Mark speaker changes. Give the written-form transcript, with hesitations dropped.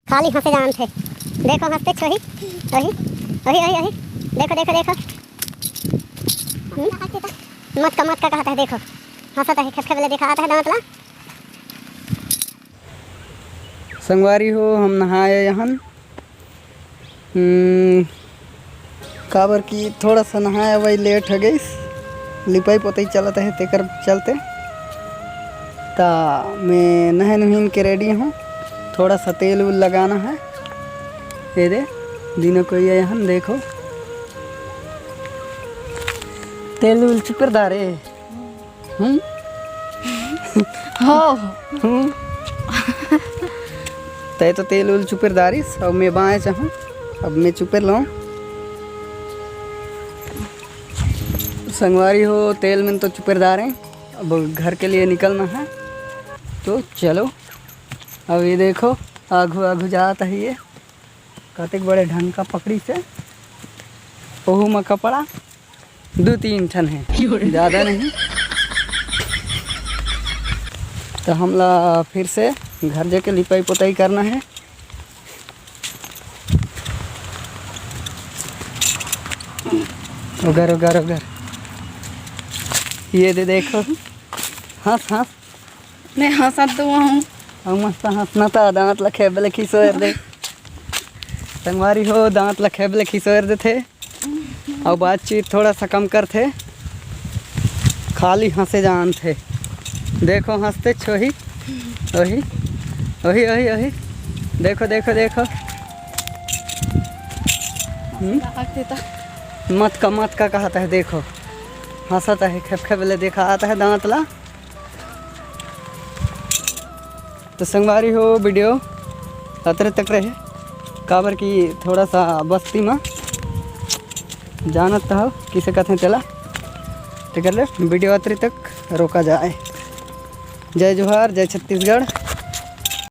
Speaker 1: खाली हंसे जान थे। देखो हंसते छोही वही वही वही वही देखो देखो देखो मत का कहता है। देखो हंसता है खेप खेप देखा आता है दांत ला।
Speaker 2: संगवारी हो हम नहाए यहाँ काबर की थोड़ा सा नहाया वही लेट हो गई। लिपाई पोताई चलता है तेकर चलते ता मैं नहन नहन के रेडी हूँ। थोड़ा सा तेल उल लगाना है। ये दे दिनों को ये यहाँ देखो तेल उल चुपरदार है। तय तो तेल उल चुपरदारिस अब मैं बाएँ चाहूँ। अब मैं चुपर लाऊँ संगवारी हो तेल में तो चुपरदार हैं। अब घर के लिए निकलना है तो चलो। अब ये देखो आघू आघू जाता है ये कतिक बड़े ढंग का पकड़ी से ओहू में कपड़ा 2-3 ठन है ज़्यादा नहीं। तो हमला फिर से घर जाके लिपाई पोताई करना है। उगर उगर उगर ये दे देखो हंस हंस
Speaker 3: मैं हंसा तो हूँ
Speaker 2: हम मस्त हंसना था। दांत लखे बले खिसोर दे संगवारी हो दांत लखे बले खिसोर दे थे और बातचीत थोड़ा सा कम कर थे। खाली हंसे जान थे। देखो हंसते छोही वही वही वही वही देखो देखो देखो मत का कहता है। देखो हंसता है खेप खेप ले देखा आता है दांत ला। तो संगवारी हो वीडियो अतरे तक रहे काबर की थोड़ा सा बस्ती में जानत हो किसे कहते हैं चला ठीक है वीडियो अतरे तक रोका जाए। जय जोहार जय छत्तीसगढ़।